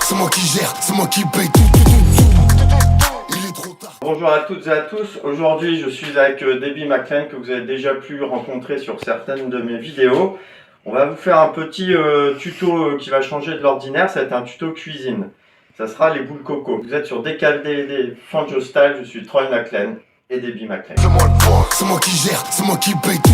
c'est moi qui gère, c'est moi qui paye tout. Il est trop tard. Bonjour à toutes et à tous, aujourd'hui je suis avec Debbie McLean que vous avez déjà pu rencontrer sur certaines de mes vidéos. On va vous faire un petit tuto qui va changer de l'ordinaire, ça va être un tuto cuisine. Ça sera les boules coco. Vous êtes sur DKD Fangio Style, je suis Troy McLean et Debbie McLean. C'est moi le point, c'est moi qui gère, c'est moi qui paye tout.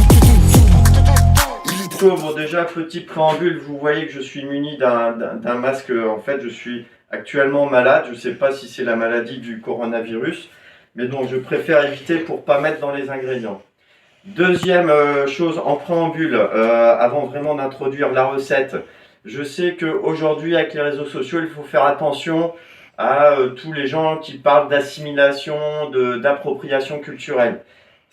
Bon, déjà petit préambule, vous voyez que je suis muni d'un masque. En fait, je suis actuellement malade. Je ne sais pas si c'est la maladie du coronavirus, mais donc je préfère éviter pour pas mettre dans les ingrédients. Deuxième chose en préambule, avant vraiment d'introduire la recette, je sais qu'aujourd'hui avec les réseaux sociaux, il faut faire attention à tous les gens qui parlent d'assimilation, d'appropriation culturelle.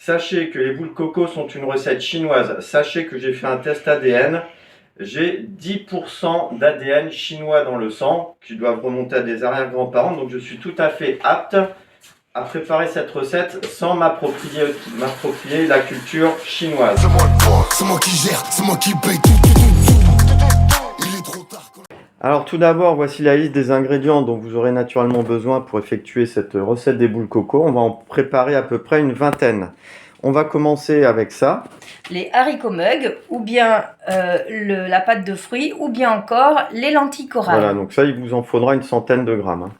Sachez que les boules coco sont une recette chinoise. Sachez que j'ai fait un test ADN. J'ai 10% d'ADN chinois dans le sang qui doivent remonter à des arrière-grands-parents. Donc je suis tout à fait apte à préparer cette recette sans m'approprier la culture chinoise. C'est moi le point, c'est moi qui gère, c'est moi qui paye tout. Il est trop tard. Alors tout d'abord, voici la liste des ingrédients dont vous aurez naturellement besoin pour effectuer cette recette des boules coco. On va en préparer à peu près une vingtaine. On va commencer avec ça. Les haricots mug, ou bien la pâte de fruits, ou bien encore les lentilles corales. Voilà, donc ça, il vous en faudra une centaine de grammes. Hein.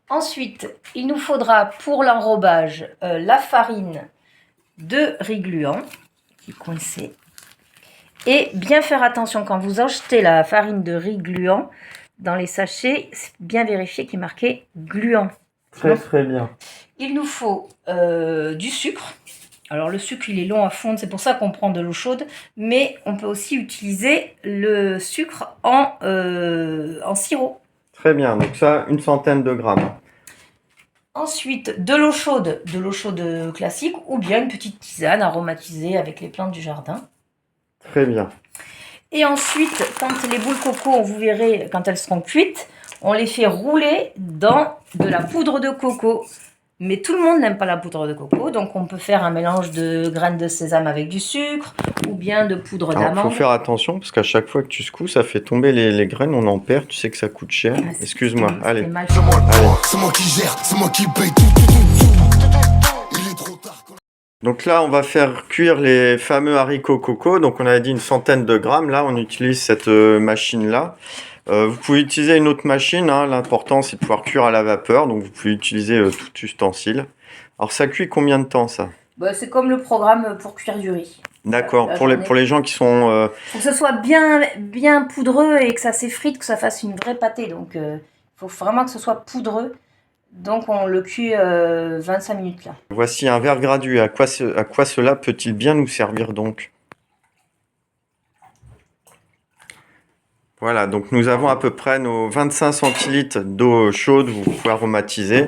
Ensuite, il nous faudra pour l'enrobage la farine de riz gluant, qui est coincée. Et bien faire attention quand vous achetez la farine de riz gluant, dans les sachets, bien vérifier qu'il est marqué gluant. Très bien. Il nous faut du sucre. Alors le sucre il est long à fondre, c'est pour ça qu'on prend de l'eau chaude, mais on peut aussi utiliser le sucre en sirop. Très bien, donc ça, une centaine de grammes. Ensuite, de l'eau chaude classique, ou bien une petite tisane aromatisée avec les plantes du jardin. Très bien. Et ensuite, quand les boules coco, vous verrez, quand elles seront cuites, on les fait rouler dans de la poudre de coco. Mais tout le monde n'aime pas la poudre de coco, donc on peut faire un mélange de graines de sésame avec du sucre, ou bien de poudre d'amande. Il faut faire attention, parce qu'à chaque fois que tu secoues, ça fait tomber les graines, on en perd, tu sais que ça coûte cher. Ah, excuse-moi, allez. C'est moi le point, c'est moi qui gère, c'est moi qui paye tout. Il est trop tard. Donc là, on va faire cuire les fameux haricots coco. Donc on a dit une centaine de grammes. Là, on utilise cette machine-là. Vous pouvez utiliser une autre machine. Hein. L'important, c'est de pouvoir cuire à la vapeur. Donc vous pouvez utiliser tout ustensile. Alors ça cuit combien de temps, ça? C'est comme le programme pour cuire du riz. D'accord. Pour les gens qui sont... Faut que ce soit bien poudreux et que ça s'effrite, que ça fasse une vraie pâtée. Donc il faut vraiment que ce soit poudreux. Donc on le cuit 25 minutes là. Voici un verre gradué. À quoi cela peut-il bien nous servir donc? Voilà, donc nous avons à peu près nos 25 centilitres d'eau chaude, vous pouvez aromatiser.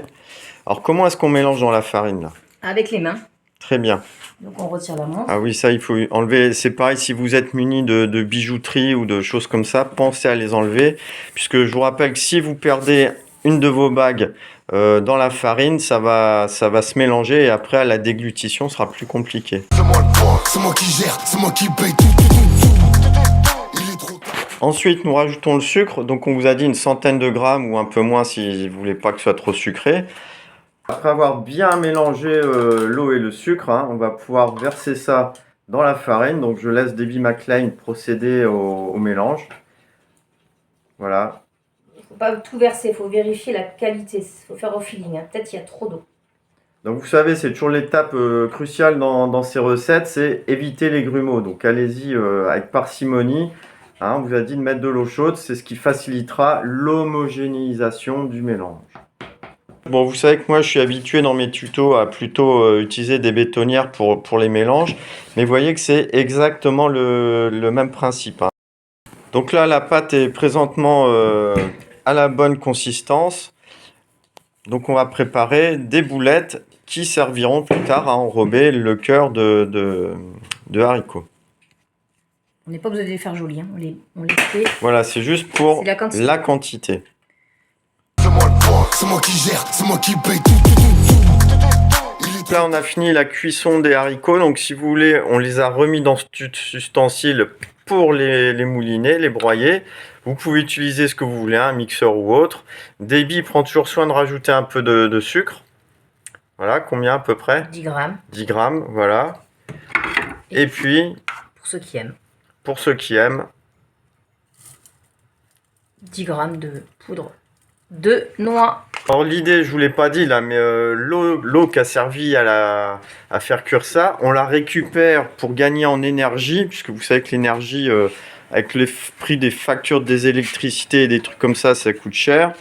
Alors comment est-ce qu'on mélange dans la farine là? Avec les mains. Très bien. Donc on retire la main. Ah oui, ça il faut enlever. C'est pareil, si vous êtes muni de bijouterie ou de choses comme ça, pensez à les enlever. Puisque je vous rappelle que si vous perdez une de vos bagues dans la farine, ça va se mélanger et après la déglutition sera plus compliquée. C'est moi le point, c'est moi qui gère, c'est moi qui paye tout. Il est trop tard. Ensuite, nous rajoutons le sucre. Donc, on vous a dit une centaine de grammes ou un peu moins si vous voulez pas que ce soit trop sucré. Après avoir bien mélangé l'eau et le sucre, hein, on va pouvoir verser ça dans la farine. Donc, je laisse Debbie McLean procéder au mélange. Voilà. Il ne faut pas tout verser, il faut vérifier la qualité. Il faut faire au feeling. Hein. Peut-être qu'il y a trop d'eau. Donc, vous savez, c'est toujours l'étape cruciale dans ces recettes, c'est éviter les grumeaux. Donc, allez-y avec parcimonie. Hein, on vous a dit de mettre de l'eau chaude, c'est ce qui facilitera l'homogénéisation du mélange. Bon, vous savez que moi, je suis habitué dans mes tutos à plutôt utiliser des bétonnières pour les mélanges. Mais vous voyez que c'est exactement le même principe. Hein. Donc là, la pâte est présentement à la bonne consistance. Donc on va préparer des boulettes qui serviront plus tard à enrober le cœur de haricots. On n'est pas besoin de les faire jolis, hein. On les fait. Voilà, c'est juste pour la quantité. la quantité. C'est moi le point, c'est moi qui gère, c'est moi qui paye tout. Là, on a fini la cuisson des haricots. Donc, si vous voulez, on les a remis dans cet ustensile pour les mouliner, les broyer. Vous pouvez utiliser ce que vous voulez, un mixeur ou autre. Debbie prend toujours soin de rajouter un peu de sucre. Voilà, combien à peu près? 10 grammes. 10 grammes, voilà. Et puis, Pour ceux qui aiment, pour ceux qui aiment, 10 grammes de poudre de noix. alors l'idée, je vous l'ai pas dit là, mais l'eau qui a servi à faire cuire ça, on la récupère pour gagner en énergie, puisque vous savez que l'énergie, avec le prix des factures des électricités et des trucs comme ça coûte cher.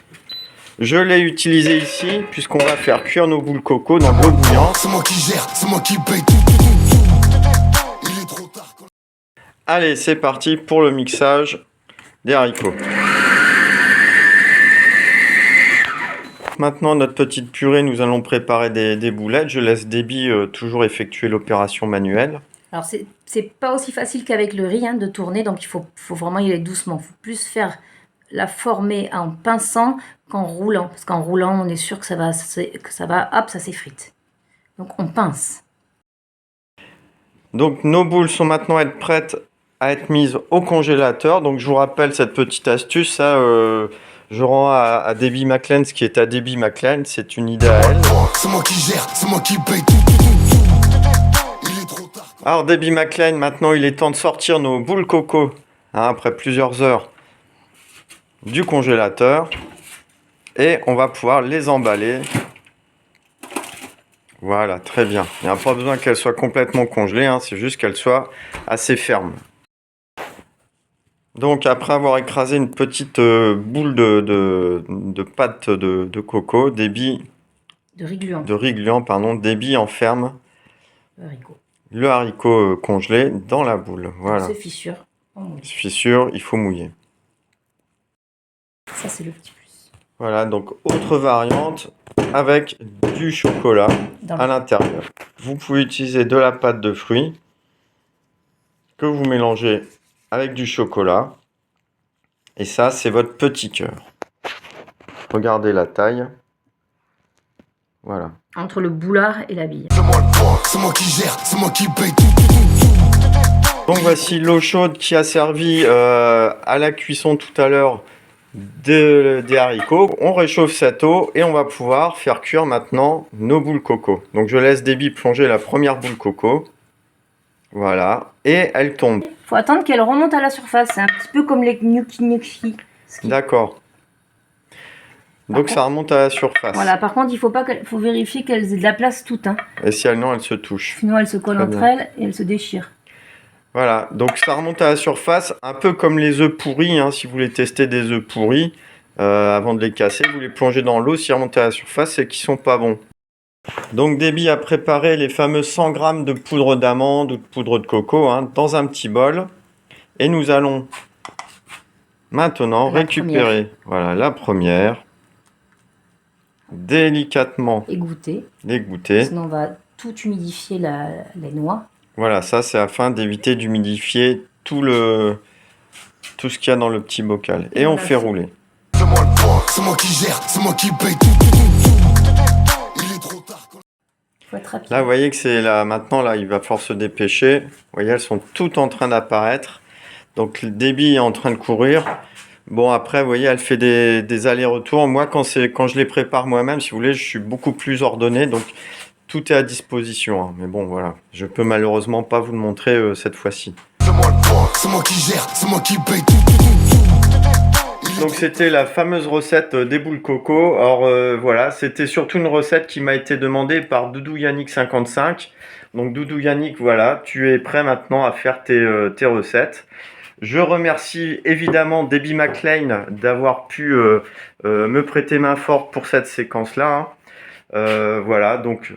Je l'ai utilisé ici, puisqu'on va faire cuire nos boules coco dans de l'eau bouillante. C'est moi qui gère, c'est moi qui paye Il est trop tard. Allez, c'est parti pour le mixage des haricots. Maintenant, notre petite purée, nous allons préparer des boulettes. Je laisse Debbie toujours effectuer l'opération manuelle. Alors, c'est pas aussi facile qu'avec le riz de tourner, donc il faut vraiment y aller doucement. Il faut plus faire la former en pinçant qu'en roulant. Parce qu'en roulant, on est sûr que ça va, hop, ça s'effrite. Donc, on pince. Donc, nos boules sont maintenant prêtes à être mises au congélateur. Donc, je vous rappelle cette petite astuce. Ça, je rends à Debbie McLean ce qui est à Debbie McLean. C'est une idée à elle. C'est moi qui gère, c'est moi qui paye Il est trop tard. Alors, Debbie McLean, maintenant, il est temps de sortir nos boules coco, après plusieurs heures du congélateur. Et on va pouvoir les emballer. Voilà, très bien. Il n'y a pas besoin qu'elles soient complètement congelées, c'est juste qu'elles soient assez fermes. Donc après avoir écrasé une petite boule de pâte de coco, Debbie... De riz gluant. De riz gluant, pardon. Debbie enferme Le haricot congelé dans la boule. Voilà. C'est fissure. Fissure, il faut mouiller. Ça, c'est le petit plus. Voilà, donc autre variante avec du chocolat à l'intérieur. Vous pouvez utiliser de la pâte de fruits que vous mélangez avec du chocolat. Et ça, c'est votre petit cœur. Regardez la taille. Voilà. Entre le boulard et la bille. C'est moi qui gère, c'est moi qui paye Donc voici l'eau chaude qui a servi à la cuisson tout à l'heure des haricots. On réchauffe cette eau et on va pouvoir faire cuire maintenant nos boules coco. Donc je laisse Debbie plonger la première boule coco. Voilà. Et elle tombe. Il faut attendre qu'elle remonte à la surface. C'est un petit peu comme les gnocchi. D'accord. Donc ça remonte à la surface. Voilà, par contre, il faut vérifier qu'elles aient de la place toute. Et si elles non, elles se touchent. Sinon, elles se collent entre elles et elles se déchirent. Voilà, donc ça remonte à la surface, un peu comme les œufs pourris. Si vous voulez tester des œufs pourris, avant de les casser, vous les plongez dans l'eau. S'ils remontent à la surface, c'est qu'ils sont pas bons. Donc Debbie a préparé les fameux 100 g de poudre d'amande ou de poudre de coco dans un petit bol. Et nous allons maintenant récupérer la première. Délicatement égoutter. Sinon on va tout humidifier les noix. Voilà, ça c'est afin d'éviter d'humidifier tout ce qu'il y a dans le petit bocal. Et on fait rouler. C'est moi qui gère, c'est moi qui paye Il est trop tard. Faut être rapide. Là, vous voyez que c'est là maintenant, là, il va falloir se dépêcher. Vous voyez, elles sont toutes en train d'apparaître. Donc, le débit est en train de courir. Bon, après, vous voyez, elle fait des allers-retours. Moi, quand je les prépare moi-même, si vous voulez, je suis beaucoup plus ordonné. Donc, tout est à disposition. Mais bon, voilà. Je peux malheureusement pas vous le montrer cette fois-ci. C'est moi qui gère, c'est moi qui paye Donc, c'était la fameuse recette des boules coco. Alors, voilà, c'était surtout une recette qui m'a été demandée par Doudou Yannick 55. Donc, Doudou Yannick, voilà, tu es prêt maintenant à faire tes recettes. Je remercie évidemment Debbie McLean d'avoir pu me prêter main forte pour cette séquence-là. Voilà, donc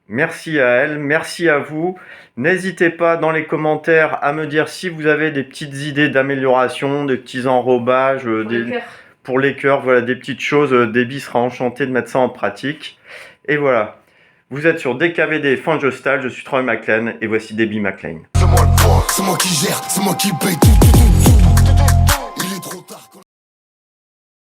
merci à elle, merci à vous. N'hésitez pas dans les commentaires à me dire si vous avez des petites idées d'amélioration, des petits enrobages, pour les cœurs, voilà, des petites choses. Debbie sera enchantée de mettre ça en pratique. Et voilà, vous êtes sur DKVD Fanjostal, je suis Troy McLean et voici Debbie McLean. C'est moi qui gère, c'est moi qui paye